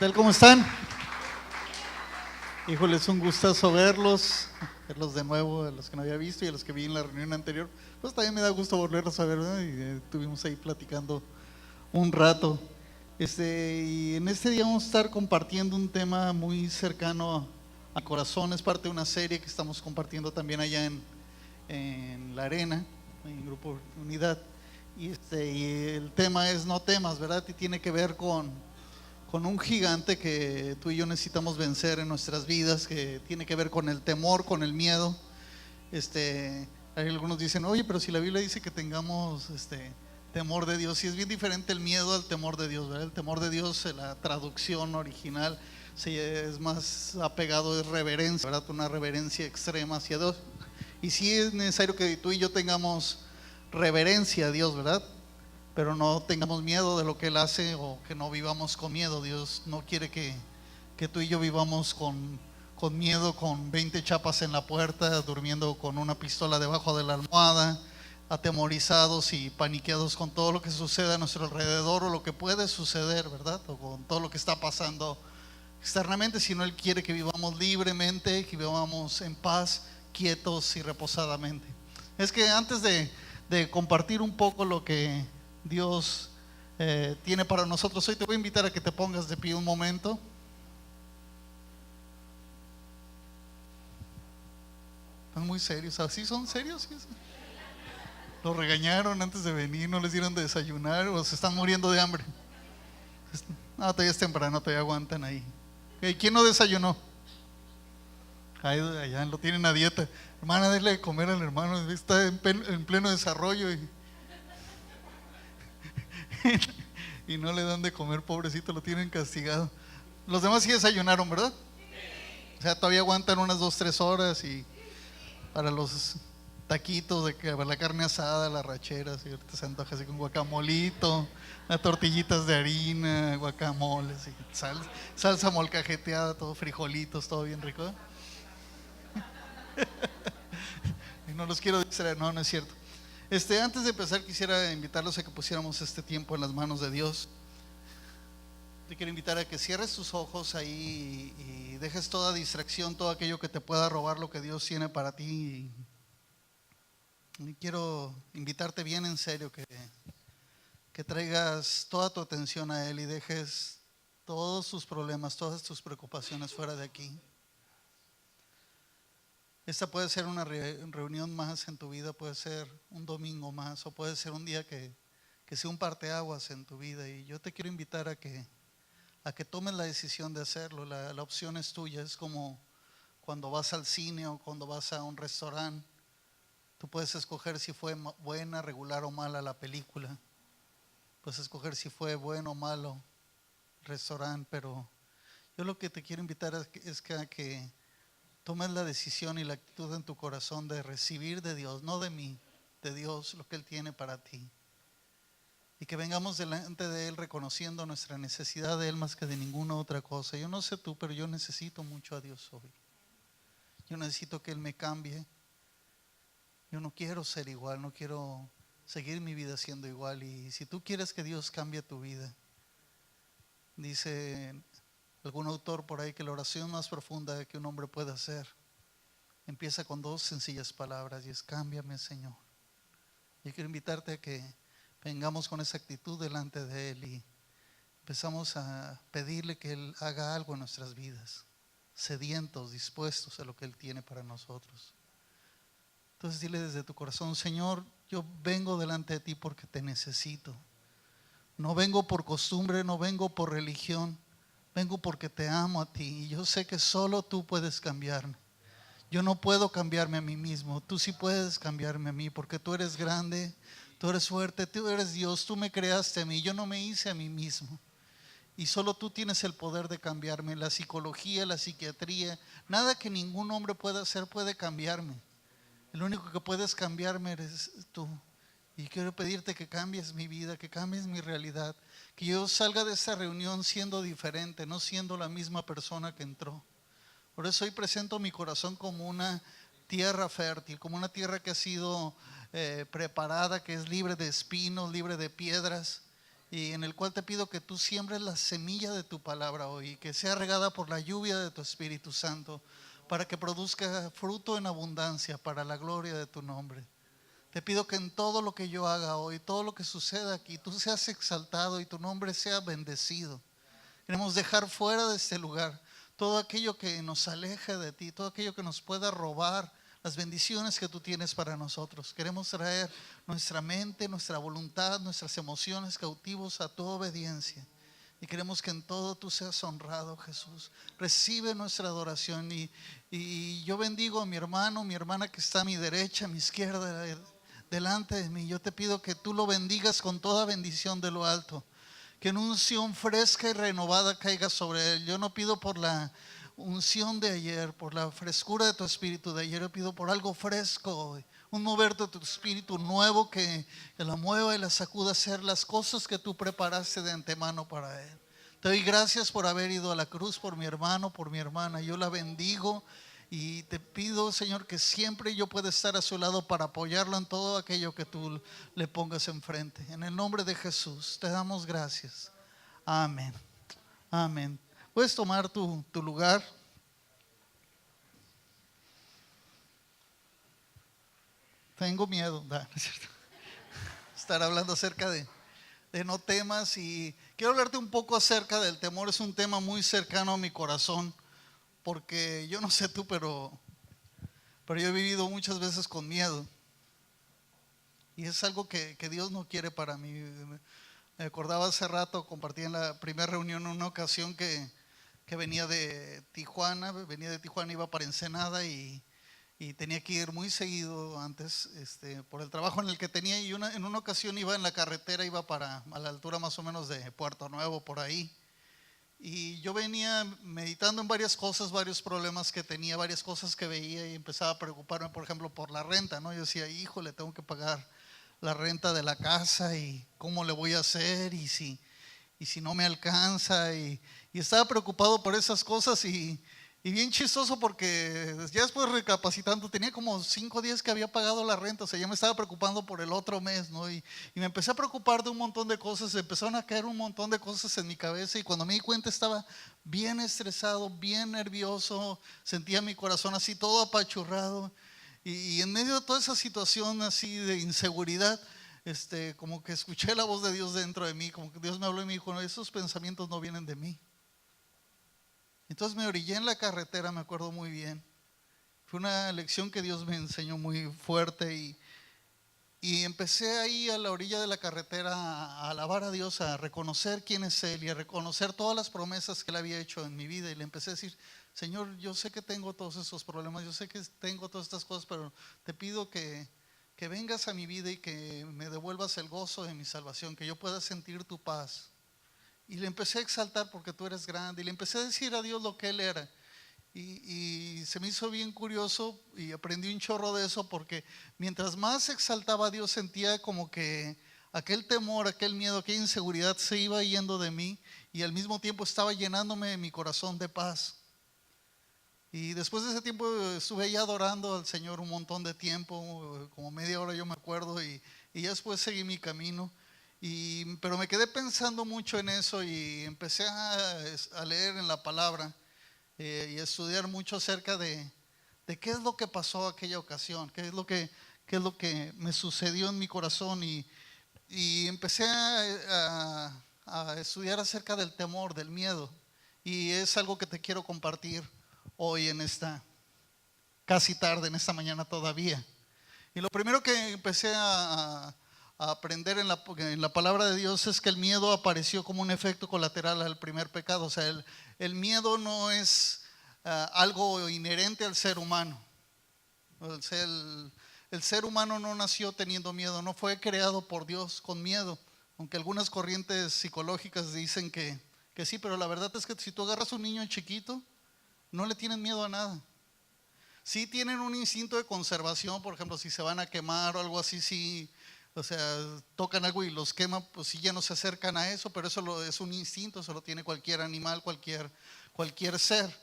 tal? ¿Cómo están? Híjole, es un gustazo verlos de nuevo, a los que no había visto y a los que vi en la reunión anterior. Pues también me da gusto volverlos a ver, ¿verdad? Y estuvimos ahí platicando un rato. Y en este día vamos a estar compartiendo un tema muy cercano a corazón. Es parte de una serie que estamos compartiendo también allá en La Arena, en Grupo Unidad. Y el tema es no temas, ¿verdad? Y tiene que ver con un gigante que tú y yo necesitamos vencer en nuestras vidas, que tiene que ver con el temor, con el miedo. Hay algunos dicen, oye, pero si la Biblia dice que tengamos temor de Dios, y es bien diferente el miedo al temor de Dios, ¿verdad? El temor de Dios, la traducción original, es más apegado, es reverencia, ¿verdad? Una reverencia extrema hacia Dios. Y sí es necesario que tú y yo tengamos reverencia a Dios, ¿verdad? Pero no tengamos miedo de lo que Él hace, o que no vivamos con miedo. Dios no quiere que tú y yo vivamos con miedo, con 20 chapas en la puerta, durmiendo con una pistola debajo de la almohada, atemorizados y paniqueados con todo lo que sucede a nuestro alrededor o lo que puede suceder, ¿verdad? O con todo lo que está pasando externamente, sino Él quiere que vivamos libremente, que vivamos en paz, quietos y reposadamente. Es que antes de compartir un poco lo que Dios tiene para nosotros hoy, te voy a invitar a que te pongas de pie un momento. Están muy serios. ¿Así son serios? ¿Sí? Los regañaron antes de venir, no les dieron de desayunar, o se están muriendo de hambre. No, todavía es temprano, todavía aguantan ahí. ¿Quién no desayunó? Allá lo tienen a dieta. Hermana, déle de comer al hermano, está en pleno desarrollo y no le dan de comer, pobrecito, lo tienen castigado. Los demás sí desayunaron, ¿verdad? O sea, todavía aguantan unas 2-3 horas, y para los taquitos de la carne asada, las racheras, y ahorita se antoja así con guacamolito, las tortillitas de harina, guacamole, así, salsa molcajeteada, todo, frijolitos, todo bien rico. Y no los quiero distraer, no es cierto. Antes de empezar, quisiera invitarlos a que pusiéramos este tiempo en las manos de Dios. Te quiero invitar a que cierres tus ojos ahí y dejes toda distracción, todo aquello que te pueda robar lo que Dios tiene para ti. Y quiero invitarte bien en serio que traigas toda tu atención a Él y dejes todos tus problemas, todas tus preocupaciones fuera de aquí. Esta puede ser una reunión más en tu vida, puede ser un domingo más, o puede ser un día que sea un parteaguas en tu vida. Y yo te quiero invitar a que tomes la decisión de hacerlo. La opción es tuya. Es como cuando vas al cine o cuando vas a un restaurante. Tú puedes escoger si fue buena, regular o mala la película. Puedes escoger si fue bueno o malo el restaurante. Pero yo lo que te quiero invitar es que tomes la decisión y la actitud en tu corazón de recibir de Dios, no de mí, de Dios, lo que Él tiene para ti. Y que vengamos delante de Él reconociendo nuestra necesidad de Él más que de ninguna otra cosa. Yo no sé tú, pero yo necesito mucho a Dios hoy. Yo necesito que Él me cambie. Yo no quiero ser igual, no quiero seguir mi vida siendo igual. Y si tú quieres que Dios cambie tu vida, dice algún autor por ahí que la oración más profunda que un hombre puede hacer empieza con 2 sencillas palabras, y es: cámbiame, Señor. Yo quiero invitarte a que vengamos con esa actitud delante de Él y empezamos a pedirle que Él haga algo en nuestras vidas, sedientos, dispuestos a lo que Él tiene para nosotros. Entonces dile desde tu corazón: Señor, yo vengo delante de ti porque te necesito. No vengo por costumbre, no vengo por religión, vengo porque te amo a ti, y yo sé que solo tú puedes cambiarme. Yo no puedo cambiarme a mí mismo, tú sí puedes cambiarme a mí, porque tú eres grande, tú eres fuerte, tú eres Dios, tú me creaste a mí, yo no me hice a mí mismo. Y solo tú tienes el poder de cambiarme. La psicología, la psiquiatría, nada que ningún hombre pueda hacer puede cambiarme. El único que puedes cambiarme eres tú. Y quiero pedirte que cambies mi vida, que cambies mi realidad, que yo salga de esta reunión siendo diferente, no siendo la misma persona que entró. Por eso hoy presento mi corazón como una tierra fértil, como una tierra que ha sido preparada, que es libre de espinos, libre de piedras, y en el cual te pido que tú siembres la semilla de tu palabra hoy, y que sea regada por la lluvia de tu Espíritu Santo, para que produzca fruto en abundancia para la gloria de tu nombre. Te pido que en todo lo que yo haga hoy, todo lo que suceda aquí, tú seas exaltado y tu nombre sea bendecido. Queremos dejar fuera de este lugar todo aquello que nos aleje de ti, todo aquello que nos pueda robar las bendiciones que tú tienes para nosotros. Queremos traer nuestra mente, nuestra voluntad, nuestras emociones cautivos a tu obediencia. Y queremos que en todo tú seas honrado, Jesús. Recibe nuestra adoración. Y yo bendigo a mi hermano, mi hermana que está a mi derecha, a mi izquierda, delante de mí. Yo te pido que tú lo bendigas con toda bendición de lo alto. Que en unción fresca y renovada caiga sobre él. Yo no pido por la unción de ayer, por la frescura de tu espíritu de ayer. Yo pido por algo fresco hoy. Un mover de tu espíritu nuevo que la mueva y la sacuda a hacer las cosas que tú preparaste de antemano para él. Te doy gracias por haber ido a la cruz por mi hermano, por mi hermana. Yo la bendigo. Y te pido, Señor, que siempre yo pueda estar a su lado para apoyarlo en todo aquello que tú le pongas enfrente. En el nombre de Jesús, te damos gracias. Amén. Amén. Puedes tomar tu lugar. Tengo miedo, ¿no es cierto? Estar hablando acerca de no temas, y quiero hablarte un poco acerca del temor. Es un tema muy cercano a mi corazón, porque yo no sé tú, pero yo he vivido muchas veces con miedo, y es algo que Dios no quiere para mí. Me acordaba hace rato, compartí en la primera reunión una ocasión que venía de Tijuana, iba para Ensenada, y tenía que ir muy seguido antes por el trabajo en el que tenía, y en una ocasión iba en la carretera, iba a la altura más o menos de Puerto Nuevo, por ahí. Y yo venía meditando en varias cosas, varios problemas que tenía, varias cosas que veía, y empezaba a preocuparme, por ejemplo, por la renta, ¿no? Yo decía, híjole, tengo que pagar la renta de la casa, y cómo le voy a hacer, y si no me alcanza, y estaba preocupado por esas cosas, y bien chistoso, porque ya después recapacitando, tenía como 5 días que había pagado la renta, o sea, ya me estaba preocupando por el otro mes, ¿no? Y me empecé a preocupar de un montón de cosas, empezaron a caer un montón de cosas en mi cabeza, y cuando me di cuenta estaba bien estresado, bien nervioso, sentía mi corazón así todo apachurrado, y en medio de toda esa situación así de inseguridad, como que escuché la voz de Dios dentro de mí, como que Dios me habló y me dijo, no, esos pensamientos no vienen de mí. Entonces me orillé en la carretera, me acuerdo muy bien. Fue una lección que Dios me enseñó muy fuerte, y empecé ahí a la orilla de la carretera a alabar a Dios, a reconocer quién es Él y a reconocer todas las promesas que Él había hecho en mi vida. Y le empecé a decir, Señor, yo sé que tengo todos esos problemas, yo sé que tengo todas estas cosas, pero te pido que vengas a mi vida y que me devuelvas el gozo de mi salvación, que yo pueda sentir tu paz. Y le empecé a exaltar porque tú eres grande, y le empecé a decir a Dios lo que Él era. Y se me hizo bien curioso, y aprendí un chorro de eso, porque mientras más exaltaba a Dios, sentía como que aquel temor, aquel miedo, aquella inseguridad se iba yendo de mí, y al mismo tiempo estaba llenándome mi corazón de paz. Y después de ese tiempo estuve ya adorando al Señor un montón de tiempo, como media hora yo me acuerdo, y ya después seguí mi camino. Pero me quedé pensando mucho en eso, y empecé a leer en la palabra, y a estudiar mucho acerca de qué es lo que pasó aquella ocasión, qué es lo que me sucedió en mi corazón, y empecé a estudiar acerca del temor, del miedo, y es algo que te quiero compartir hoy en esta casi tarde, en esta mañana todavía. Y lo primero que empecé a aprender en la palabra de Dios es que el miedo apareció como un efecto colateral al primer pecado. O sea, el miedo no es algo inherente al ser humano. O sea, el ser humano no nació teniendo miedo, no fue creado por Dios con miedo, aunque algunas corrientes psicológicas dicen que sí, pero la verdad es que si tú agarras a un niño chiquito, no le tienen miedo a nada. Sí tienen un instinto de conservación, por ejemplo, si se van a quemar o algo así, sí, o sea, tocan algo y los quema, pues sí, ya no se acercan a eso, pero eso es un instinto, eso lo tiene cualquier animal, cualquier ser.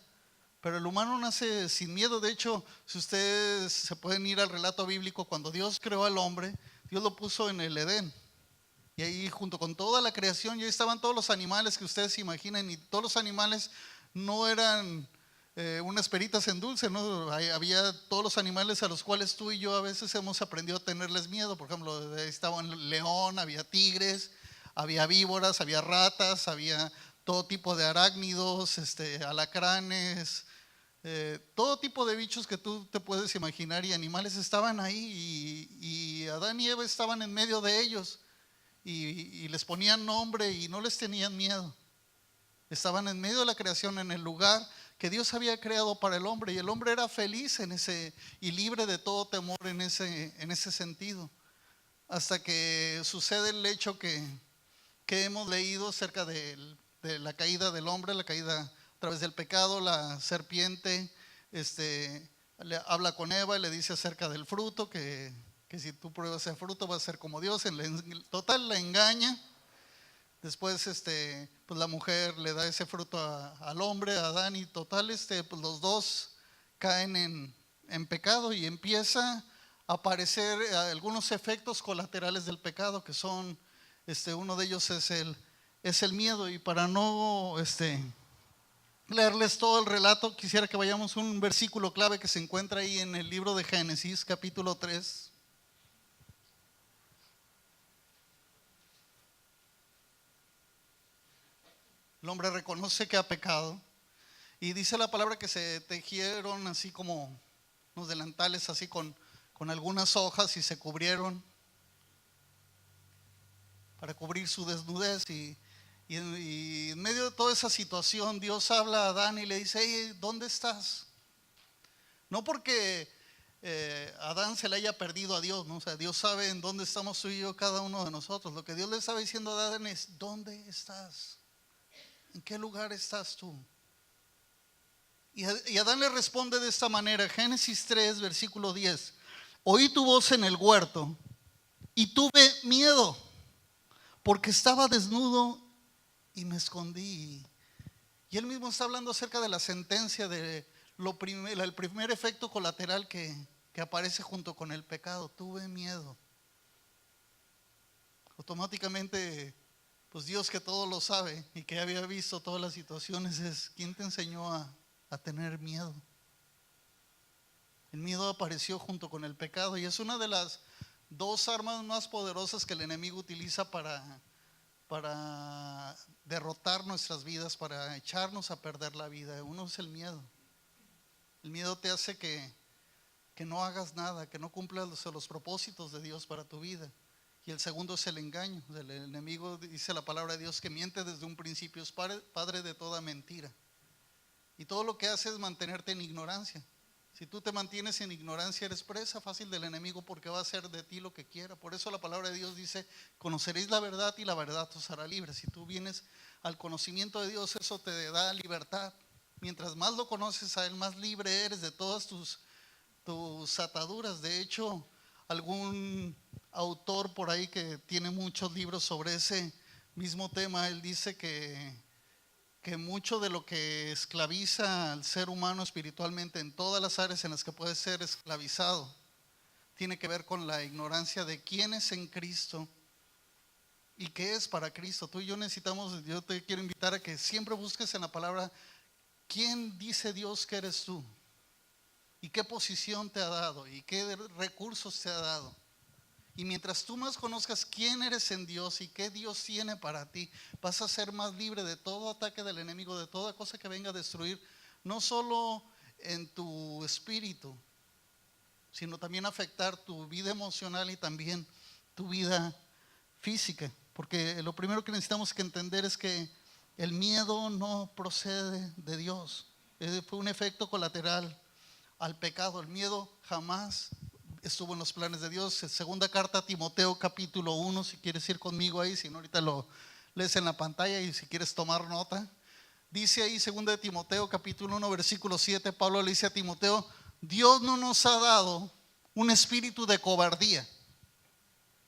Pero el humano nace sin miedo. De hecho, si ustedes se pueden ir al relato bíblico, cuando Dios creó al hombre, Dios lo puso en el Edén. Y ahí junto con toda la creación, ya estaban todos los animales que ustedes se imaginen, y todos los animales no eran unas peritas en dulce, ¿no? Había todos los animales a los cuales tú y yo a veces hemos aprendido a tenerles miedo. Por ejemplo, estaba el león, había tigres, había víboras, había ratas, había todo tipo de arácnidos, alacranes, todo tipo de bichos que tú te puedes imaginar, y animales estaban ahí, y Adán y Eva estaban en medio de ellos, y les ponían nombre y no les tenían miedo. Estaban en medio de la creación, en el lugar que Dios había creado para el hombre, y el hombre era feliz en ese y libre de todo temor en ese sentido, hasta que sucede el hecho que hemos leído acerca de la caída del hombre, la caída a través del pecado. La serpiente le habla con Eva y le dice acerca del fruto, que si tú pruebas ese fruto vas a ser como Dios. En total la engaña. Después pues la mujer le da ese fruto al hombre, a Adán, y total pues los dos caen en pecado, y empieza a aparecer algunos efectos colaterales del pecado, que son uno de ellos es el miedo. Y para no leerles todo el relato, quisiera que vayamos a un versículo clave que se encuentra ahí en el libro de Génesis, capítulo 3. El hombre reconoce que ha pecado, y dice la palabra que se tejieron así como unos delantales, así con algunas hojas, y se cubrieron para cubrir su desnudez. Y en medio de toda esa situación, Dios habla a Adán y le dice: hey, ¿dónde estás? No porque Adán se le haya perdido a Dios, ¿no? O sea, Dios sabe en dónde estamos tú y yo, cada uno de nosotros. Lo que Dios le estaba diciendo a Adán es: ¿dónde estás? ¿En qué lugar estás tú? Y Adán le responde de esta manera, Génesis 3, versículo 10. Oí tu voz en el huerto y tuve miedo, porque estaba desnudo y me escondí. Y él mismo está hablando acerca de la sentencia, de el primer efecto colateral que aparece junto con el pecado. Tuve miedo. Automáticamente, pues Dios, que todo lo sabe y que había visto todas las situaciones, es: ¿quién te enseñó a tener miedo? El miedo apareció junto con el pecado, y es una de las dos armas más poderosas que el enemigo utiliza para derrotar nuestras vidas, para echarnos a perder la vida. Uno es el miedo. El miedo te hace que no hagas nada, que no cumplas los propósitos de Dios para tu vida. Y el segundo es el engaño. El enemigo, dice la palabra de Dios, que miente desde un principio, es padre de toda mentira. Y todo lo que hace es mantenerte en ignorancia. Si tú te mantienes en ignorancia, eres presa fácil del enemigo, porque va a hacer de ti lo que quiera. Por eso la palabra de Dios dice: conoceréis la verdad y la verdad os hará libre. Si tú vienes al conocimiento de Dios, eso te da libertad. Mientras más lo conoces a Él, más libre eres de todas tus ataduras. De hecho, algún autor por ahí que tiene muchos libros sobre ese mismo tema, él dice que mucho de lo que esclaviza al ser humano espiritualmente, en todas las áreas en las que puede ser esclavizado, tiene que ver con la ignorancia de quién es en Cristo y qué es para Cristo. Tú y yo necesitamos, yo te quiero invitar a que siempre busques en la palabra quién dice Dios que eres tú, y qué posición te ha dado, y qué recursos te ha dado. Y mientras tú más conozcas quién eres en Dios y qué Dios tiene para ti, vas a ser más libre de todo ataque del enemigo, de toda cosa que venga a destruir, no solo en tu espíritu, sino también afectar tu vida emocional y también tu vida física. Porque lo primero que necesitamos que entender es que el miedo no procede de Dios. Fue un efecto colateral al pecado. El miedo jamás estuvo en los planes de Dios. Segunda carta a Timoteo, capítulo 1, si quieres ir conmigo ahí, si no ahorita lo lees en la pantalla, y si quieres tomar nota. Dice ahí, segunda de Timoteo, capítulo 1, versículo 7, Pablo le dice a Timoteo: Dios no nos ha dado un espíritu de cobardía.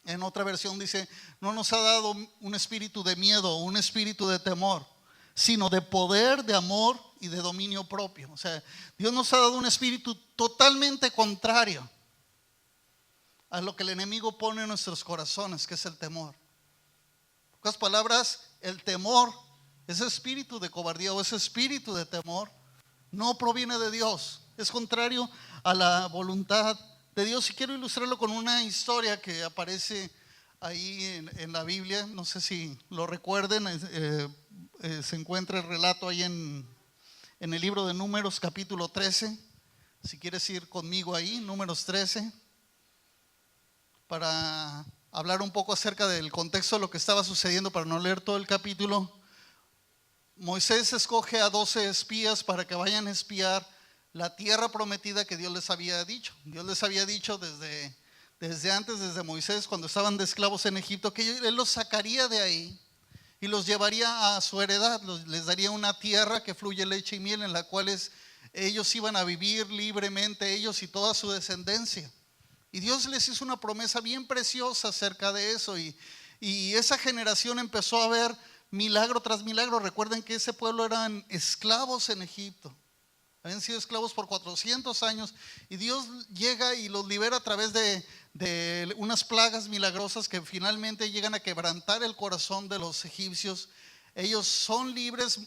En otra versión dice: no nos ha dado un espíritu de miedo, un espíritu de temor, sino de poder, de amor y de dominio propio. O sea, Dios nos ha dado un espíritu totalmente contrario a lo que el enemigo pone en nuestros corazones, que es el temor. En pocas palabras, el temor, ese espíritu de cobardía o ese espíritu de temor, no proviene de Dios. Es contrario a la voluntad de Dios. Y quiero ilustrarlo con una historia que aparece ahí en la Biblia. No sé si lo recuerden. Se encuentra el relato ahí en el libro de Números, capítulo 13. Si quieres ir conmigo ahí, Números 13, para hablar un poco acerca del contexto de lo que estaba sucediendo, para no leer todo el capítulo. Moisés escoge a 12 espías para que vayan a espiar la tierra prometida que Dios les había dicho. Dios les había dicho desde antes, desde Moisés, cuando estaban de esclavos en Egipto, que Él los sacaría de ahí y los llevaría a su heredad. Les daría una tierra que fluye leche y miel, en la cual ellos iban a vivir libremente, ellos y toda su descendencia. Y Dios les hizo una promesa bien preciosa acerca de eso, y esa generación empezó a ver milagro tras milagro. Recuerden que ese pueblo eran esclavos en Egipto, habían sido esclavos por 400 años, y Dios llega y los libera a través de unas plagas milagrosas que finalmente llegan a quebrantar el corazón de los egipcios. Ellos son libres,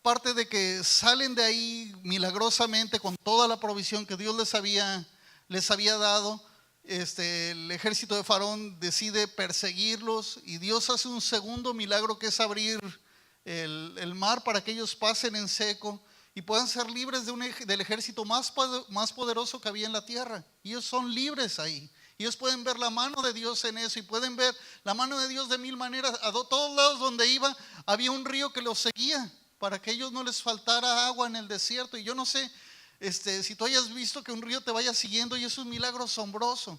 parte de que salen de ahí milagrosamente con toda la provisión que Dios les había dado. El ejército de Faraón decide perseguirlos, y Dios hace un segundo milagro, que es abrir el mar para que ellos pasen en seco y puedan ser libres del ejército más poderoso que había en la tierra. Y ellos son libres ahí. Ellos pueden ver la mano de Dios en eso, y pueden ver la mano de Dios de mil maneras. A todos lados donde iba había un río que los seguía, para que a ellos no les faltara agua en el desierto. Y yo no sé si tú hayas visto que un río te vaya siguiendo, y es un milagro asombroso.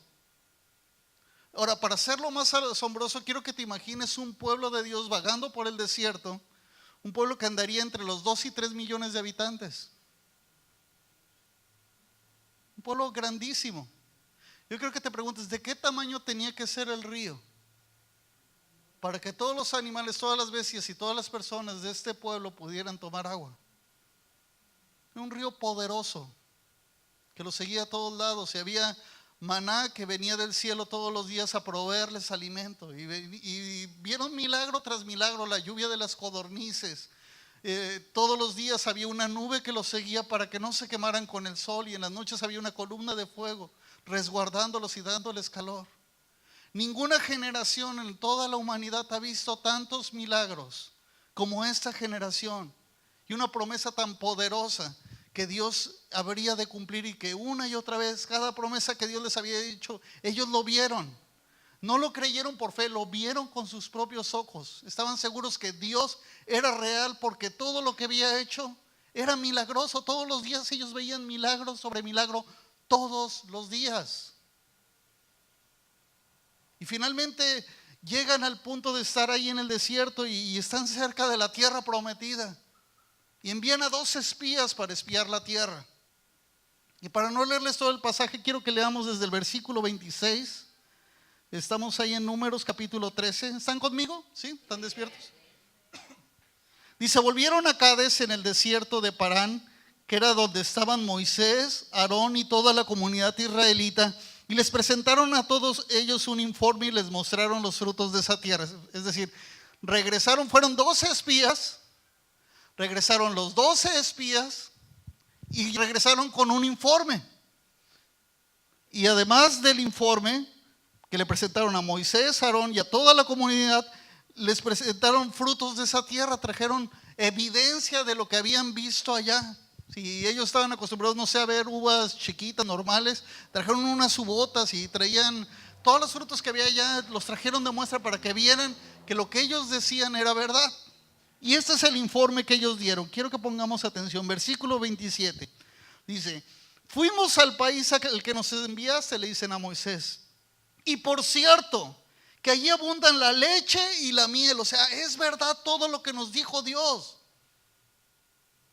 Ahora, para hacerlo más asombroso, quiero que te imagines un pueblo de Dios vagando por el desierto, un pueblo que andaría entre los 2 y 3 millones de habitantes. Un pueblo grandísimo. Yo creo que te preguntes, ¿de qué tamaño tenía que ser el río para que todos los animales, todas las bestias y todas las personas de este pueblo pudieran tomar agua? Un río poderoso que los seguía a todos lados, y había maná que venía del cielo todos los días a proveerles alimento, y vieron milagro tras milagro, la lluvia de las codornices. Todos los días había una nube que los seguía para que no se quemaran con el sol, y en las noches había una columna de fuego resguardándolos y dándoles calor. Ninguna generación en toda la humanidad ha visto tantos milagros como esta generación, y una promesa tan poderosa que Dios habría de cumplir, y que una y otra vez cada promesa que Dios les había dicho, ellos lo vieron. No lo creyeron por fe, lo vieron con sus propios ojos. Estaban seguros que Dios era real, porque todo lo que había hecho era milagroso. Todos los días ellos veían milagro sobre milagro, todos los días. Y finalmente llegan al punto de estar ahí en el desierto, y están cerca de la tierra prometida. Y envían a 2 espías para espiar la tierra. Y para no leerles todo el pasaje, quiero que leamos desde el versículo 26. Estamos ahí en Números capítulo 13. ¿Están conmigo? ¿Sí? ¿Están despiertos? Dice: volvieron a Cades en el desierto de Parán, que era donde estaban Moisés, Aarón y toda la comunidad israelita, y les presentaron a todos ellos un informe y les mostraron los frutos de esa tierra. Es decir, regresaron, fueron 12 espías. Regresaron los 12 espías y regresaron con un informe. Y además del informe que le presentaron a Moisés, Aarón y a toda la comunidad, les presentaron frutos de esa tierra, trajeron evidencia de lo que habían visto allá. Si ellos estaban acostumbrados, no sé, a ver uvas chiquitas, normales, trajeron unas uvotas y traían todos los frutos que había allá, los trajeron de muestra para que vieran que lo que ellos decían era verdad. Y este es el informe que ellos dieron. Quiero que pongamos atención. Versículo 27. Dice: fuimos al país al que nos enviaste, le dicen a Moisés. Y por cierto, que allí abundan la leche y la miel. O sea, es verdad todo lo que nos dijo Dios.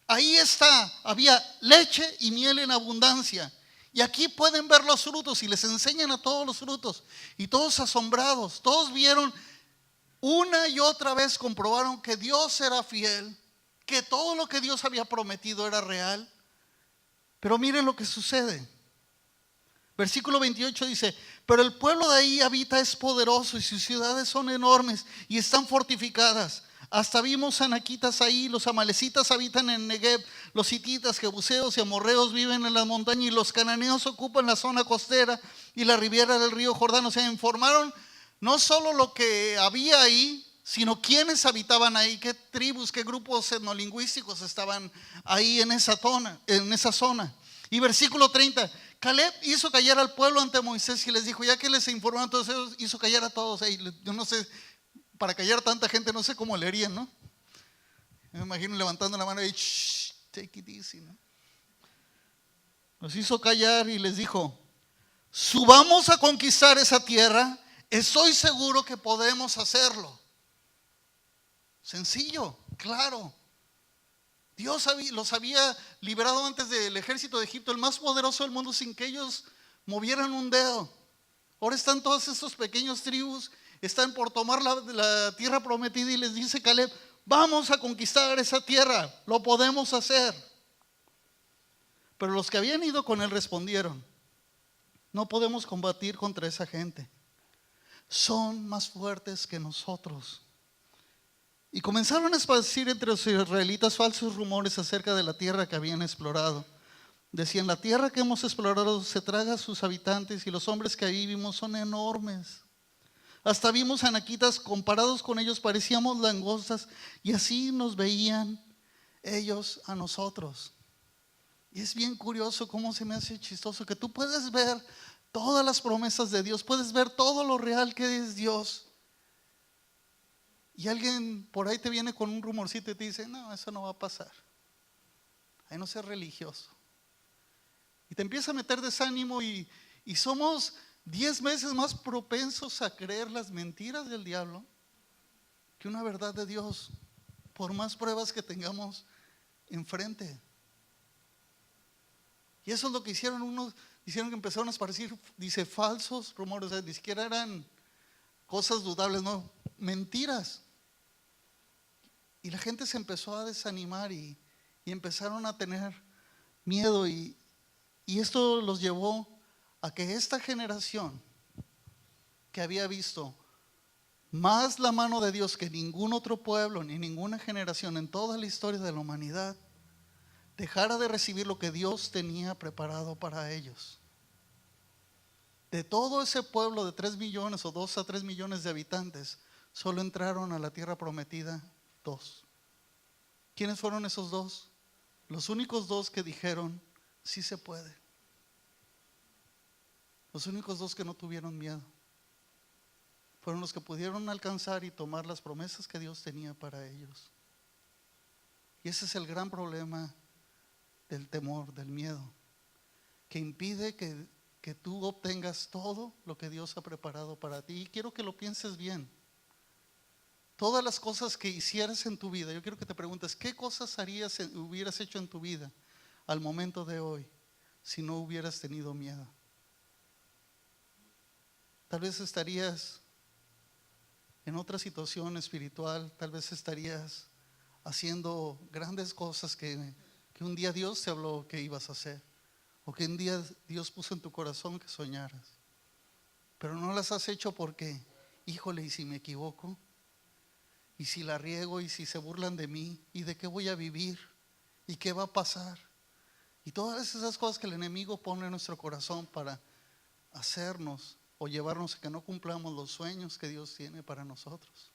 Ahí está, había leche y miel en abundancia. Y aquí pueden ver los frutos, y les enseñan a todos los frutos. Y todos asombrados, todos vieron. Una y otra vez comprobaron que Dios era fiel, que todo lo que Dios había prometido era real. Pero miren lo que sucede. Versículo 28 dice: pero el pueblo de ahí habita es poderoso y sus ciudades son enormes y están fortificadas. Hasta vimos anaquitas ahí, los amalecitas habitan en Negev, los hititas, jebuseos y amorreos viven en las montañas y los cananeos ocupan la zona costera y la ribera del río Jordán. O sea, informaron no solo lo que había ahí, sino quiénes habitaban ahí, qué tribus, qué grupos etnolingüísticos estaban ahí en esa zona. Y versículo 30, Caleb hizo callar al pueblo ante Moisés y les dijo, ya que les informaron todos ellos, hizo callar a todos. Yo no sé, para callar tanta gente, no sé cómo le harían, ¿no? Me imagino levantando la mano y take it easy, ¿no? Los hizo callar y les dijo, subamos a conquistar esa tierra, estoy seguro que podemos hacerlo. Sencillo, claro. Dios los había liberado antes del ejército de Egipto, el más poderoso del mundo, sin que ellos movieran un dedo. Ahora están todos estos pequeños tribus, están por tomar la tierra prometida y les dice Caleb, vamos a conquistar esa tierra, lo podemos hacer. Pero los que habían ido con él respondieron, no podemos combatir contra esa gente, son más fuertes que nosotros. Y comenzaron a esparcir entre los israelitas falsos rumores acerca de la tierra que habían explorado. Decían, la tierra que hemos explorado se traga a sus habitantes y los hombres que ahí vimos son enormes. Hasta vimos anaquitas, comparados con ellos parecíamos langostas y así nos veían ellos a nosotros. Y es bien curioso cómo se me hace chistoso que tú puedes ver todas las promesas de Dios, puedes ver todo lo real que es Dios. Y alguien por ahí te viene con un rumorcito y te dice, no, eso no va a pasar. Ahí no seas religioso. Y te empieza a meter desánimo y somos 10 veces más propensos a creer las mentiras del diablo que una verdad de Dios, por más pruebas que tengamos enfrente. Y eso es lo que hicieron unos, hicieron que empezaron a esparcir, dice, falsos rumores, o sea, ni siquiera eran cosas dudables, no, mentiras. Y la gente se empezó a desanimar y empezaron a tener miedo y esto los llevó a que esta generación que había visto más la mano de Dios que ningún otro pueblo ni ninguna generación en toda la historia de la humanidad dejara de recibir lo que Dios tenía preparado para ellos. De todo ese pueblo de 3 millones o 2 a 3 millones de habitantes, solo entraron a la tierra prometida 2. ¿Quiénes fueron esos 2? Los únicos 2 que dijeron, sí se puede. Los únicos 2 que no tuvieron miedo. Fueron los que pudieron alcanzar y tomar las promesas que Dios tenía para ellos. Y ese es el gran problema del temor, del miedo, que impide que tú obtengas todo lo que Dios ha preparado para ti. Y quiero que lo pienses bien. Todas las cosas que hicieras en tu vida, yo quiero que te preguntes, ¿qué cosas hubieras hecho en tu vida al momento de hoy si no hubieras tenido miedo? Tal vez estarías en otra situación espiritual, tal vez estarías haciendo grandes cosas que un día Dios te habló que ibas a hacer, o que un día Dios puso en tu corazón que soñaras, pero no las has hecho porque, híjole, ¿y si me equivoco? ¿Y si la riego? ¿Y si se burlan de mí? ¿Y de qué voy a vivir? ¿Y qué va a pasar? Y todas esas cosas que el enemigo pone en nuestro corazón para hacernos o llevarnos a que no cumplamos los sueños que Dios tiene para nosotros.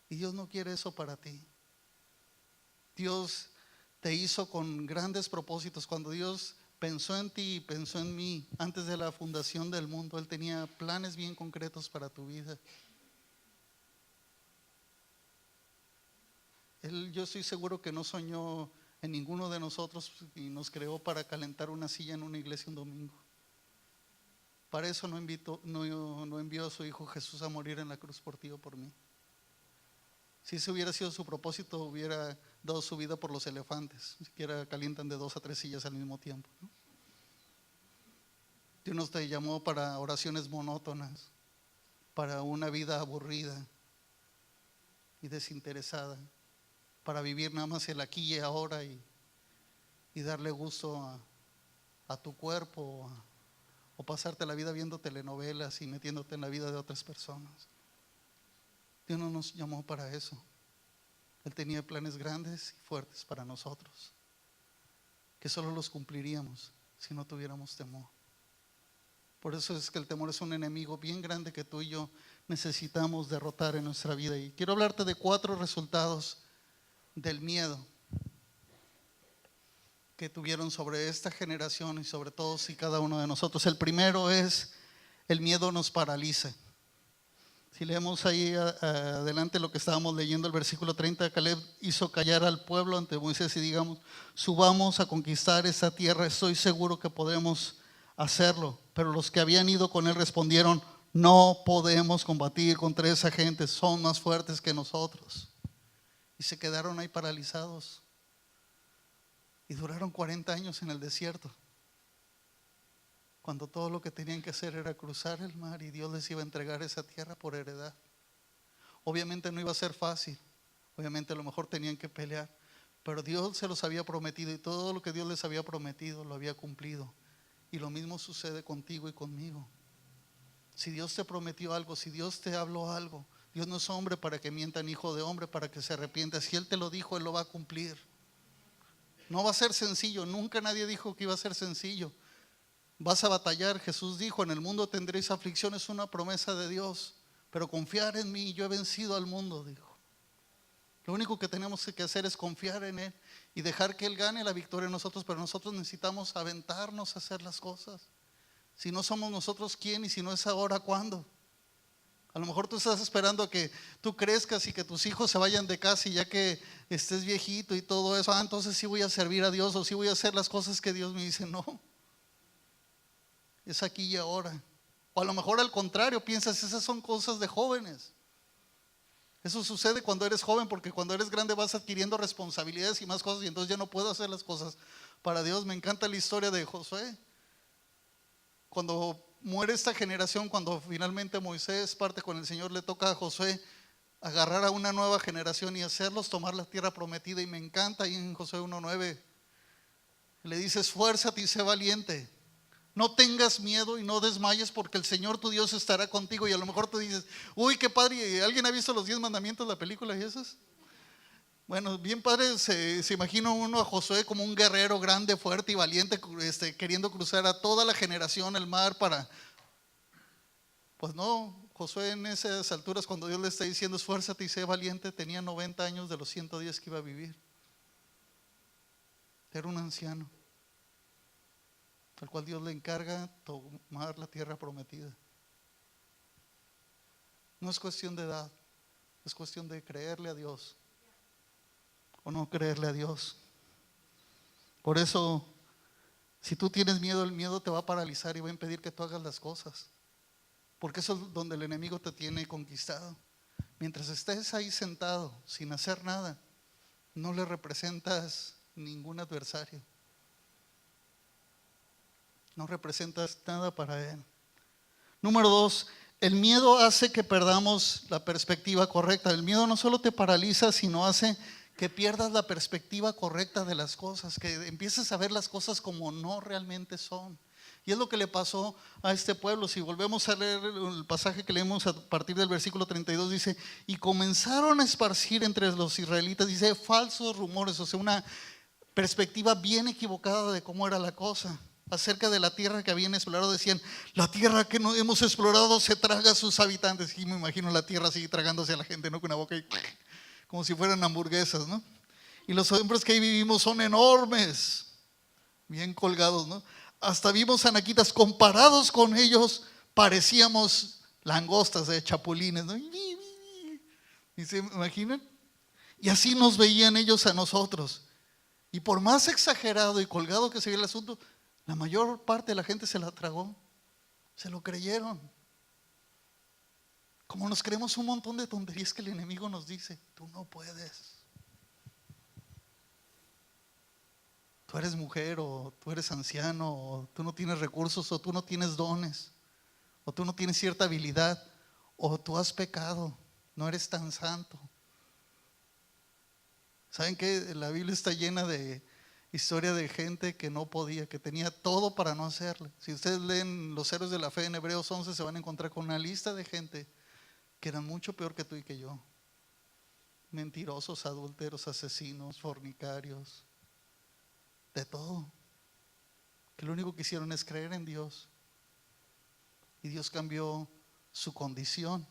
Y Dios no quiere eso para ti. Dios te hizo con grandes propósitos. Cuando Dios pensó en ti y pensó en mí antes de la fundación del mundo, Él tenía planes bien concretos para tu vida. Yo estoy seguro que no soñó en ninguno de nosotros y nos creó para calentar una silla en una iglesia un domingo. Para eso no envió a su Hijo Jesús a morir en la cruz por ti o por mí. Si ese hubiera sido su propósito, hubiera dado su vida por los elefantes. Ni siquiera calientan de 2 a 3 sillas al mismo tiempo, ¿no? Dios nos te llamó para oraciones monótonas, para una vida aburrida y desinteresada, para vivir nada más el aquí y ahora y darle gusto a tu cuerpo o pasarte la vida viendo telenovelas y metiéndote en la vida de otras personas. Dios no nos llamó para eso. Él tenía planes grandes y fuertes para nosotros, que solo los cumpliríamos si no tuviéramos temor. Por eso es que el temor es un enemigo bien grande que tú y yo necesitamos derrotar en nuestra vida. Y quiero hablarte de 4 resultados del miedo que tuvieron sobre esta generación y sobre todos y cada uno de nosotros. El primero es: el miedo nos paraliza. Si leemos ahí adelante lo que estábamos leyendo, el versículo 30, Caleb hizo callar al pueblo ante Moisés y digamos: subamos a conquistar esa tierra, estoy seguro que podemos hacerlo. Pero los que habían ido con él respondieron: no podemos combatir contra esa gente, son más fuertes que nosotros. Y se quedaron ahí paralizados. Y duraron 40 años en el desierto, cuando todo lo que tenían que hacer era cruzar el mar y Dios les iba a entregar esa tierra por heredad. Obviamente no iba a ser fácil, obviamente a lo mejor tenían que pelear, pero Dios se los había prometido y todo lo que Dios les había prometido lo había cumplido. Y lo mismo sucede contigo y conmigo. Si Dios te prometió algo, si Dios te habló algo, Dios no es hombre para que mienta, ni hijo de hombre para que se arrepienta. Si Él te lo dijo, Él lo va a cumplir. No va a ser sencillo, nunca nadie dijo que iba a ser sencillo. Vas a batallar. Jesús dijo: en el mundo tendréis aflicción, es una promesa de Dios, pero confiar en mí, yo he vencido al mundo, dijo. Lo único que tenemos que hacer es confiar en Él y dejar que Él gane la victoria en nosotros, pero nosotros necesitamos aventarnos a hacer las cosas. Si no somos nosotros, ¿quién? Y si no es ahora, ¿cuándo? A lo mejor tú estás esperando a que tú crezcas y que tus hijos se vayan de casa y ya que estés viejito y todo eso, entonces sí voy a servir a Dios o sí voy a hacer las cosas que Dios me dice. No, es aquí y ahora. O a lo mejor al contrario, piensas: esas son cosas de jóvenes. Eso sucede cuando eres joven, porque cuando eres grande vas adquiriendo responsabilidades y más cosas y entonces ya no puedo hacer las cosas para Dios. Me encanta la historia de Josué. Cuando muere esta generación, cuando finalmente Moisés parte con el Señor, le toca a Josué agarrar a una nueva generación y hacerlos tomar la tierra prometida. Y me encanta ahí en Josué 1:9, le dice: esfuérzate y sé valiente, no tengas miedo y no desmayes, porque el Señor tu Dios estará contigo. Y a lo mejor tú dices: uy, qué padre, ¿alguien ha visto los 10 mandamientos, la película y esas? Bueno, bien padre, se imagina uno a Josué como un guerrero grande, fuerte y valiente, queriendo cruzar a toda la generación el mar para... Pues no, Josué en esas alturas, cuando Dios le está diciendo esfuérzate y sé valiente, tenía 90 años de los 110 que iba a vivir. Era un anciano, al cual Dios le encarga tomar la tierra prometida. No es cuestión de edad, es cuestión de creerle a Dios o no creerle a Dios. Por eso, si tú tienes miedo, el miedo te va a paralizar y va a impedir que tú hagas las cosas, porque eso es donde el enemigo te tiene conquistado. Mientras estés ahí sentado sin hacer nada, no le representas ningún adversario, no representas nada para él. Número 2, el miedo hace que perdamos la perspectiva correcta. El miedo no solo te paraliza, sino hace que pierdas la perspectiva correcta de las cosas, que empieces a ver las cosas como no realmente son. Y es lo que le pasó a este pueblo. Si volvemos a leer el pasaje que leemos a partir del versículo 32, dice: y comenzaron a esparcir entre los israelitas, dice, falsos rumores, o sea, una perspectiva bien equivocada de cómo era la cosa acerca de la tierra que habían explorado. Decían: la tierra que no hemos explorado se traga a sus habitantes. Y me imagino la tierra así tragándose a la gente, ¿no? Con una boca y como si fueran hamburguesas, ¿no? Y los hombres que ahí vivimos son enormes, bien colgados, ¿no? Hasta vimos anaquitas, comparados con ellos parecíamos langostas, chapulines, ¿no? ¿Y se imaginan? Y así nos veían ellos a nosotros. Y por más exagerado y colgado que se veía el asunto, la mayor parte de la gente se la tragó, se lo creyeron. Como nos creemos un montón de tonterías que el enemigo nos dice: tú no puedes, tú eres mujer, o tú eres anciano, o tú no tienes recursos, o tú no tienes dones, o tú no tienes cierta habilidad, o tú has pecado, no eres tan santo. ¿Saben qué? La Biblia está llena de Historia de gente que no podía, que tenía todo para no hacerle. Si ustedes leen Los Héroes de la Fe en Hebreos 11, se van a encontrar con una lista de gente que eran mucho peor que tú y que yo. Mentirosos, adúlteros, asesinos, fornicarios, de todo. Que lo único que hicieron es creer en Dios. Y Dios cambió su condición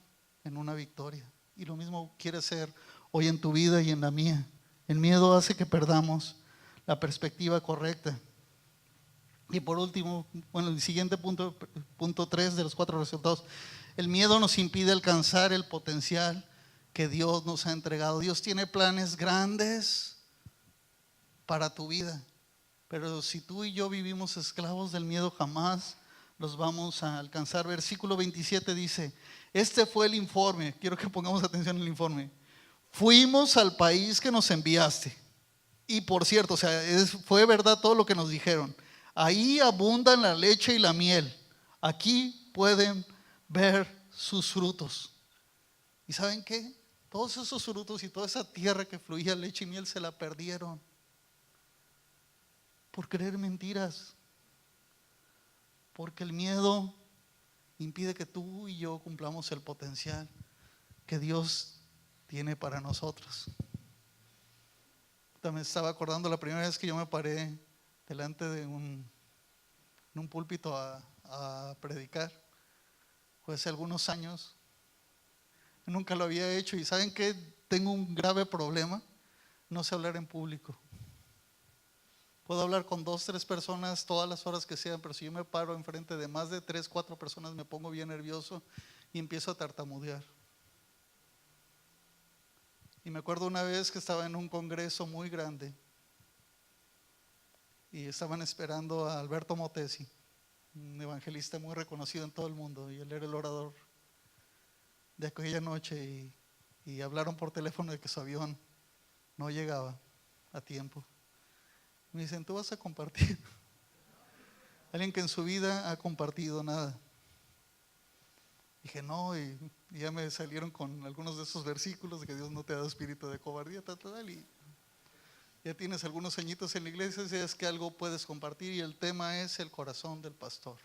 en una victoria. Y lo mismo quiere hacer hoy en tu vida y en la mía. El miedo hace que perdamos la perspectiva correcta. Y por último, bueno, el siguiente punto 3 de los 4 resultados. El miedo nos impide alcanzar el potencial que Dios nos ha entregado. Dios tiene planes grandes para tu vida. Pero si tú y yo vivimos esclavos del miedo, jamás los vamos a alcanzar. Versículo 27 dice, este fue el informe. Quiero que pongamos atención en el informe. Fuimos al país que nos enviaste. Y por cierto, o sea, fue verdad todo lo que nos dijeron. Ahí abundan la leche y la miel. Aquí pueden ver sus frutos. ¿Y saben qué? Todos esos frutos y toda esa tierra que fluía leche y miel se la perdieron por creer mentiras. Porque el miedo impide que tú y yo cumplamos el potencial que Dios tiene para nosotros. También estaba acordando la primera vez que yo me paré delante de un púlpito a predicar. Fue hace algunos años. Nunca lo había hecho y ¿saben qué? Tengo un grave problema. No sé hablar en público. Puedo hablar con 2, 3 personas todas las horas que sean, pero si yo me paro enfrente de más de 3, 4 personas me pongo bien nervioso y empiezo a tartamudear. Y me acuerdo una vez que estaba en un congreso muy grande y estaban esperando a Alberto Motesi, un evangelista muy reconocido en todo el mundo, y él era el orador de aquella noche y hablaron por teléfono de que su avión no llegaba a tiempo. Me dicen, ¿tú vas a compartir? Alguien que en su vida ha compartido nada. Dije, no, y ya me salieron con algunos de esos versículos de que Dios no te ha dado espíritu de cobardía, tal, y ya tienes algunos añitos en la iglesia, y es que algo puedes compartir, y el tema es el corazón del pastor.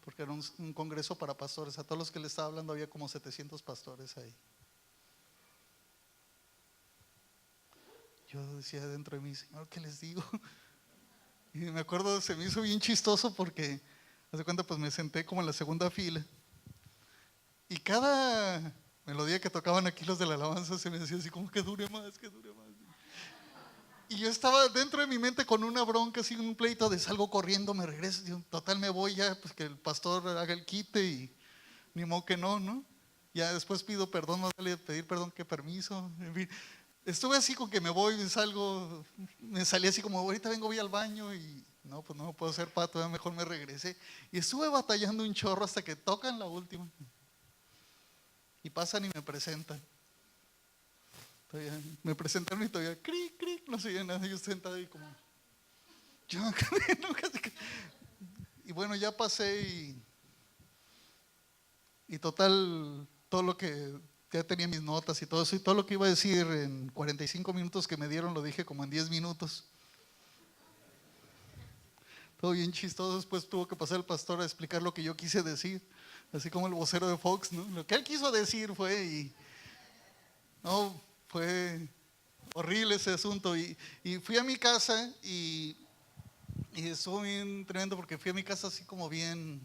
Porque era un congreso para pastores. A todos los que le estaba hablando había como 700 pastores ahí. Yo decía dentro de mí, Señor, ¿qué les digo? Y me acuerdo, se me hizo bien chistoso porque, haz de cuenta, pues me senté como en la segunda fila. Y cada melodía que tocaban aquí los de la alabanza se me decía así como que dure más, que dure más. Y yo estaba dentro de mi mente con una bronca, así un pleito de salgo corriendo, me regreso. Yo, total, me voy ya, pues que el pastor haga el quite y ni modo que no. Ya después pido perdón, no vale pedir perdón que permiso. En fin, estuve así con que me voy, me salí así como ahorita vengo, voy al baño y no, pues no puedo ser pato, ya mejor me regresé. Y estuve batallando un chorro hasta que tocan la última. Y pasan y me presentan. Todavía, me presentaron y todavía cric, no se oía nada. Yo sentado ahí como yo y bueno, ya pasé y total, todo lo que ya tenía mis notas y todo eso, y todo lo que iba a decir en 45 minutos que me dieron lo dije como en 10 minutos. Todo bien chistoso. Después tuvo que pasar el pastor a explicar lo que yo quise decir, así como el vocero de Fox, ¿no? Lo que él quiso decir fue fue horrible ese asunto. Y fui a mi casa y estuvo bien tremendo porque fui a mi casa así como bien,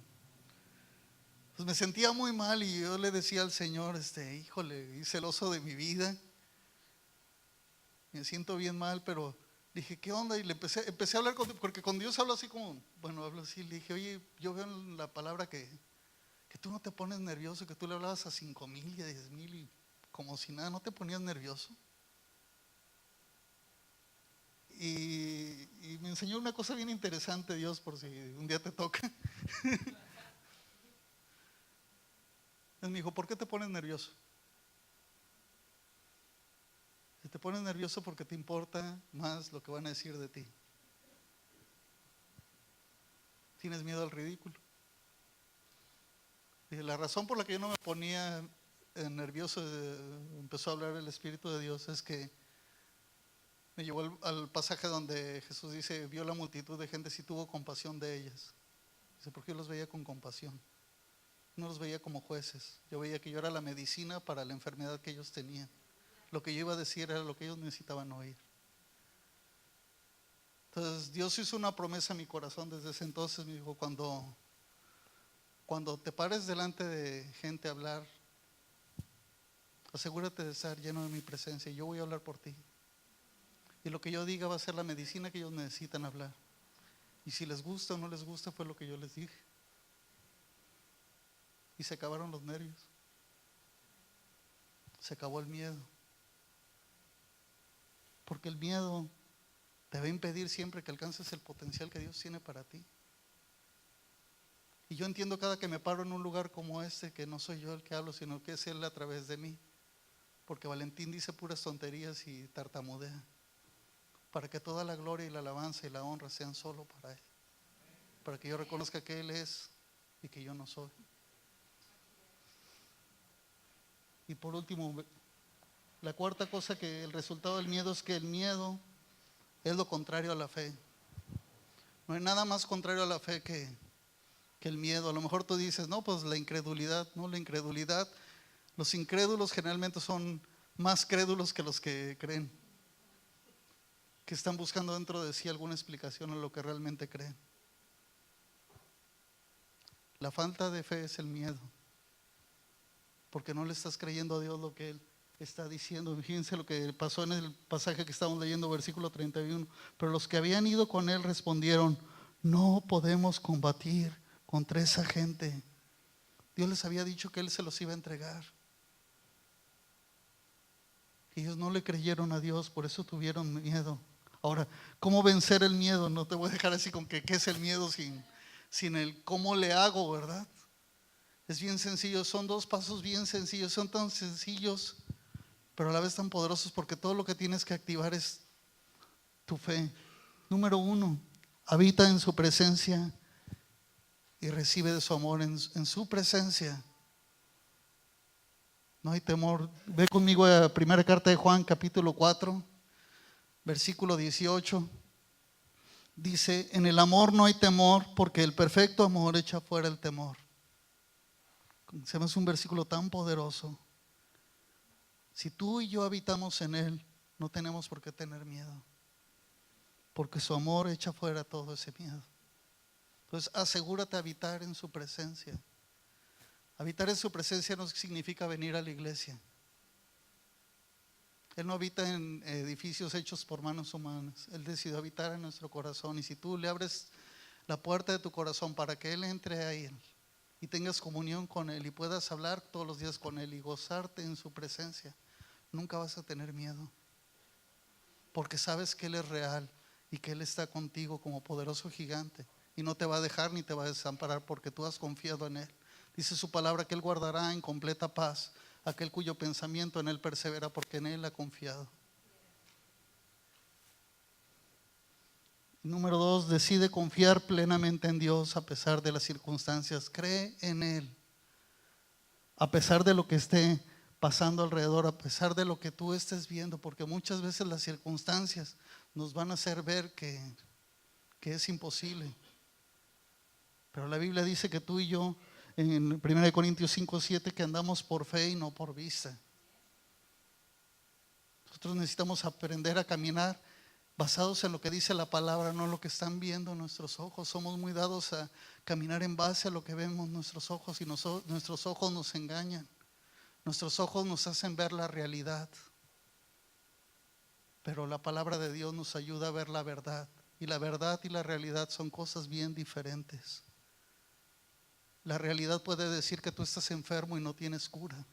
pues me sentía muy mal y yo le decía al Señor, híjole, hice el oso de mi vida, me siento bien mal, pero dije, ¿qué onda? Y le empecé a hablar porque con Dios hablo así como, bueno, hablo así, le dije, oye, yo veo en la palabra que tú no te pones nervioso, que tú le hablabas a 5,000 y a 10,000 y como si nada, ¿no te ponías nervioso? Y me enseñó una cosa bien interesante Dios, por si un día te toca. Él me dijo, ¿por qué te pones nervioso? Si te pones nervioso porque te importa más lo que van a decir de ti. Tienes miedo al ridículo. Y la razón por la que yo no me ponía nervioso, empezó a hablar el Espíritu de Dios, es que Me llevó al pasaje donde Jesús dice, vio la multitud de gente y tuvo compasión de ellas. Dice, ¿por qué los veía con compasión? No los veía como jueces. Yo veía que yo era la medicina para la enfermedad que ellos tenían. Lo que yo iba a decir era lo que ellos necesitaban oír. Entonces Dios hizo una promesa en mi corazón desde ese entonces. Me dijo, cuando te pares delante de gente a hablar, asegúrate de estar lleno de mi presencia y yo voy a hablar por ti. Y lo que yo diga va a ser la medicina que ellos necesitan hablar. Y si les gusta o no les gusta, fue lo que yo les dije. Y se acabaron los nervios. Se acabó el miedo. Porque el miedo te va a impedir siempre que alcances el potencial que Dios tiene para ti. Y yo entiendo cada que me paro en un lugar como este, que no soy yo el que hablo, sino que es Él a través de mí. Porque Valentín dice puras tonterías y tartamudea. Para que toda la gloria y la alabanza y la honra sean solo para Él. Para que yo reconozca que Él es y que yo no soy. Y por último, la cuarta cosa, que el resultado del miedo es que el miedo es lo contrario a la fe. No hay nada más contrario a la fe que el miedo. A lo mejor tú dices, no, pues la incredulidad. No, la incredulidad, los incrédulos generalmente son más crédulos que los que creen, que están buscando dentro de sí alguna explicación a lo que realmente creen. La falta de fe es el miedo, porque no le estás creyendo a Dios lo que Él está diciendo. Fíjense lo que pasó en el pasaje que estamos leyendo, versículo 31. Pero los que habían ido con Él respondieron, no podemos combatir contra esa gente. Dios les había dicho que Él se los iba a entregar. Ellos no le creyeron a Dios, por eso tuvieron miedo. Ahora, ¿cómo vencer el miedo? No te voy a dejar así con que qué es el miedo sin el cómo le hago, ¿verdad? Es bien sencillo, son dos pasos bien sencillos, son tan sencillos, pero a la vez tan poderosos, porque todo lo que tienes que activar es tu fe. Número 1, habita en su presencia y recibe de su amor en su presencia. No hay temor. Ve conmigo a primera carta de Juan, capítulo 4, versículo 18. Dice, en el amor no hay temor, porque el perfecto amor echa fuera el temor. Se me hace un versículo tan poderoso. Si tú y yo habitamos en Él, no tenemos por qué tener miedo, porque su amor echa fuera todo ese miedo. Entonces asegúrate de habitar en su presencia. Habitar en su presencia no significa venir a la iglesia. Él no habita en edificios hechos por manos humanas. Él decidió habitar en nuestro corazón. Y si tú le abres la puerta de tu corazón para que Él entre ahí y tengas comunión con Él y puedas hablar todos los días con Él y gozarte en su presencia, nunca vas a tener miedo, porque sabes que Él es real y que Él está contigo como poderoso gigante y no te va a dejar ni te va a desamparar, porque tú has confiado en Él. Dice su palabra que Él guardará en completa paz aquel cuyo pensamiento en Él persevera, porque en Él ha confiado. Número 2, decide confiar plenamente en Dios a pesar de las circunstancias. Cree en Él a pesar de lo que esté pasando alrededor, a pesar de lo que tú estés viendo, porque muchas veces las circunstancias nos van a hacer ver que es imposible. Pero la Biblia dice que tú y yo, en 1 Corintios 5:7, que andamos por fe y no por vista. Nosotros necesitamos aprender a caminar basados en lo que dice la palabra, no en lo que están viendo nuestros ojos. Somos muy dados a caminar en base a lo que vemos nuestros ojos, y nuestros ojos nos engañan. Nuestros ojos nos hacen ver la realidad, pero la palabra de Dios nos ayuda a ver la verdad. Y la verdad y la realidad son cosas bien diferentes. La realidad puede decir que tú estás enfermo y no tienes cura,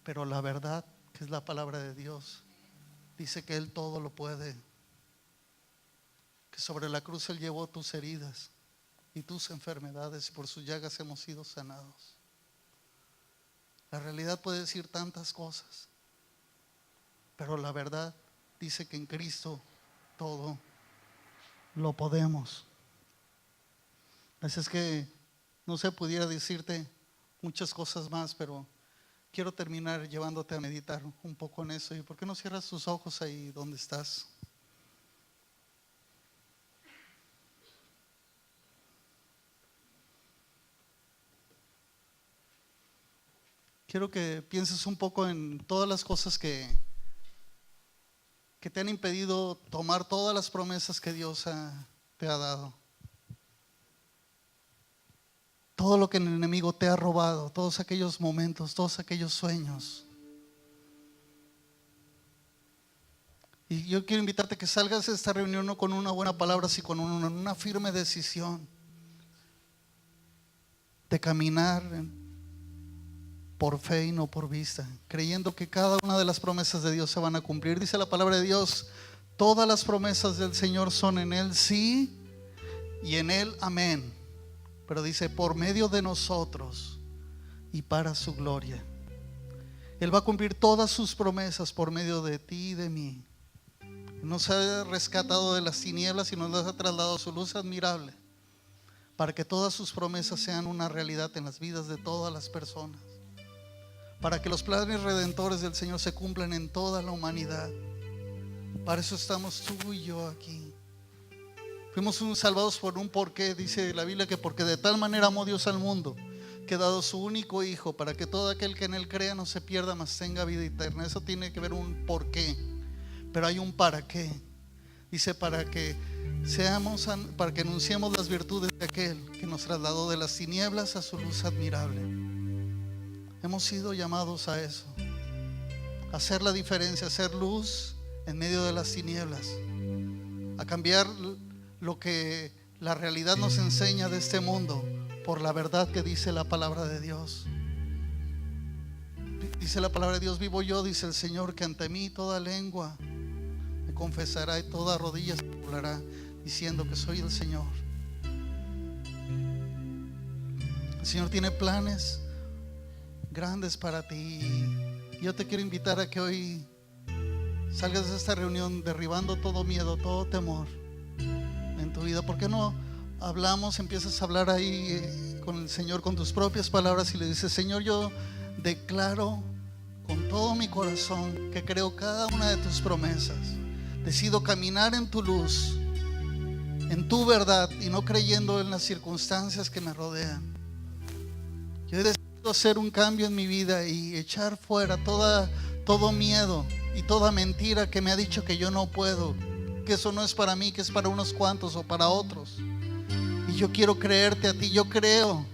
pero la verdad, que es la palabra de Dios, dice que Él todo lo puede, que sobre la cruz Él llevó tus heridas y tus enfermedades, y por sus llagas hemos sido sanados. La realidad puede decir tantas cosas, pero la verdad dice que en Cristo todo lo podemos. Así es que no sé, pudiera decirte muchas cosas más, pero quiero terminar llevándote a meditar un poco en eso. ¿Y por qué no cierras tus ojos ahí donde estás? Quiero que pienses un poco en todas las cosas que te han impedido tomar todas las promesas que Dios te ha dado. Todo lo que el enemigo te ha robado, todos aquellos momentos, todos aquellos sueños. Y yo quiero invitarte a que salgas de esta reunión no con una buena palabra, sino con una firme decisión de caminar por fe y no por vista, creyendo que cada una de las promesas de Dios se van a cumplir. Dice la palabra de Dios: todas las promesas del Señor son en Él sí y en Él amén. Pero dice, por medio de nosotros y para su gloria. Él va a cumplir todas sus promesas por medio de ti y de mí. Nos ha rescatado de las tinieblas y nos ha trasladado a su luz admirable, para que todas sus promesas sean una realidad en las vidas de todas las personas, para que los planes redentores del Señor se cumplan en toda la humanidad. Para eso estamos tú y yo aquí. Fuimos salvados por un porqué. Dice la Biblia que porque de tal manera amó Dios al mundo, que ha dado su único Hijo, para que todo aquel que en Él crea no se pierda, mas tenga vida eterna. Eso tiene que ver un porqué, pero hay un para qué. Dice para que anunciemos las virtudes de aquel que nos trasladó de las tinieblas a su luz admirable. Hemos sido llamados a eso, a hacer la diferencia, a hacer luz en medio de las tinieblas, a cambiar lo que la realidad nos enseña de este mundo por la verdad que dice la palabra de Dios. Dice la palabra de Dios: vivo yo, dice el Señor, que ante mí toda lengua me confesará y toda rodilla se doblará, diciendo que soy el Señor. El Señor tiene planes grandes para ti. Y yo te quiero invitar a que hoy salgas de esta reunión derribando todo miedo, todo temor en tu vida. ¿Por qué no empiezas a hablar ahí con el Señor con tus propias palabras y le dices: Señor, yo declaro con todo mi corazón que creo cada una de tus promesas. Decido caminar en tu luz, en tu verdad, y no creyendo en las circunstancias que me rodean. Yo decido hacer un cambio en mi vida y echar fuera todo miedo y toda mentira que me ha dicho que yo no puedo, que eso no es para mí, que es para unos cuantos o para otros. Y yo quiero creerte a ti. Yo creo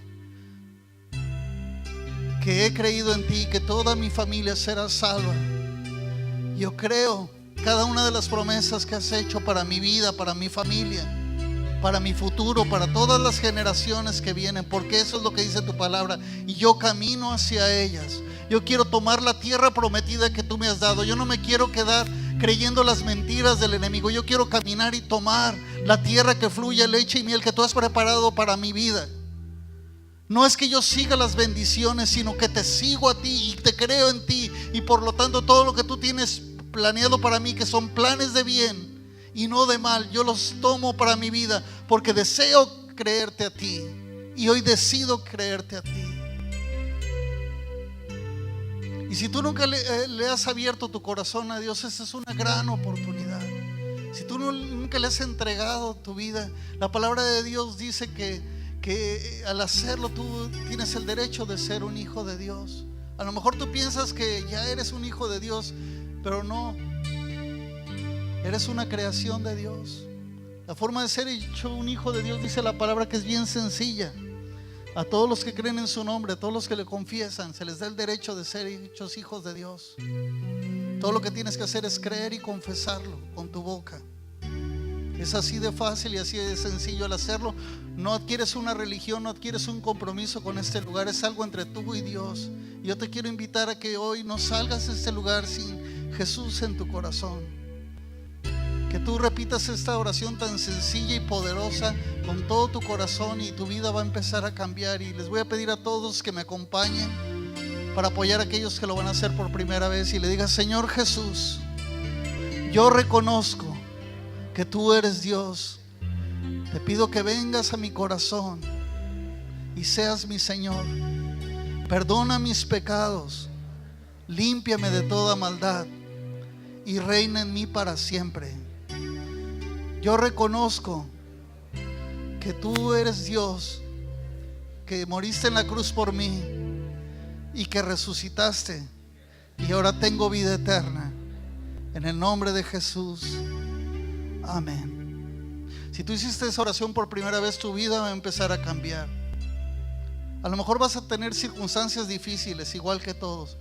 que he creído en ti, que toda mi familia será salva. Yo creo cada una de las promesas que has hecho para mi vida, para mi familia, para mi futuro, para todas las generaciones que vienen, porque eso es lo que dice tu palabra, y yo camino hacia ellas. Yo quiero tomar la tierra prometida que tú me has dado. Yo no me quiero quedar creyendo las mentiras del enemigo. Yo quiero caminar y tomar la tierra que fluye leche y miel, que tú has preparado para mi vida. No es que yo siga las bendiciones, sino que te sigo a ti y te creo en ti, y por lo tanto todo lo que tú tienes planeado para mí, que son planes de bien y no de mal, yo los tomo para mi vida, porque deseo creerte a ti, y hoy decido creerte a ti. Y si tú nunca le has abierto tu corazón a Dios, esa es una gran oportunidad. Si tú nunca le has entregado tu vida, la palabra de Dios dice que al hacerlo tú tienes el derecho de ser un hijo de Dios. A lo mejor tú piensas que ya eres un hijo de Dios, pero no. Eres una creación de Dios. La forma de ser hecho un hijo de Dios, dice la palabra, que es bien sencilla. A todos los que creen en su nombre, a todos los que le confiesan, se les da el derecho de ser hechos hijos de Dios. Todo lo que tienes que hacer es creer y confesarlo con tu boca. Es así de fácil y así de sencillo. Al hacerlo, no adquieres una religión, no adquieres un compromiso con este lugar. Es algo entre tú y Dios. Y yo te quiero invitar a que hoy no salgas de este lugar sin Jesús en tu corazón. Que tú repitas esta oración tan sencilla y poderosa con todo tu corazón, y tu vida va a empezar a cambiar. Y les voy a pedir a todos que me acompañen para apoyar a aquellos que lo van a hacer por primera vez, y le digas: Señor Jesús, yo reconozco que tú eres Dios. Te pido que vengas a mi corazón y seas mi Señor. Perdona mis pecados, límpiame de toda maldad y reina en mí para siempre. Yo reconozco que tú eres Dios, que moriste en la cruz por mí y que resucitaste, y ahora tengo vida eterna. En el nombre de Jesús, amén. Si tú hiciste esa oración por primera vez, tu vida va a empezar a cambiar. A lo mejor vas a tener circunstancias difíciles, igual que todos,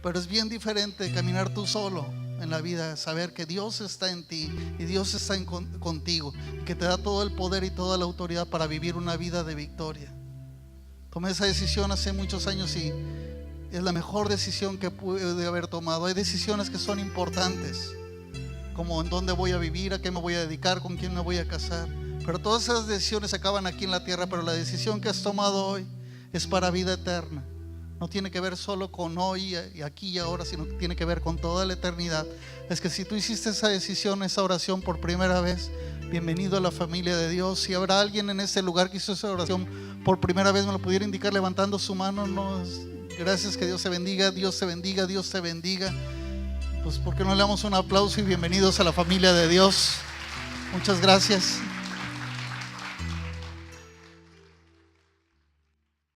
pero es bien diferente caminar tú solo en la vida, saber que Dios está en ti y Dios está contigo, y que te da todo el poder y toda la autoridad para vivir una vida de victoria. Tomé esa decisión hace muchos años y es la mejor decisión que pude haber tomado. Hay decisiones que son importantes, como en dónde voy a vivir, a qué me voy a dedicar, con quién me voy a casar, pero todas esas decisiones se acaban aquí en la tierra. Pero la decisión que has tomado hoy es para vida eterna. No tiene que ver solo con hoy y aquí y ahora, sino que tiene que ver con toda la eternidad. Es que si tú hiciste esa decisión, esa oración por primera vez, bienvenido a la familia de Dios. Si habrá alguien en este lugar que hizo esa oración por primera vez, me lo pudiera indicar levantando su mano. No, gracias, que Dios te bendiga, Dios te bendiga, Dios te bendiga. Pues, ¿por qué no le damos un aplauso y bienvenidos a la familia de Dios? Muchas gracias.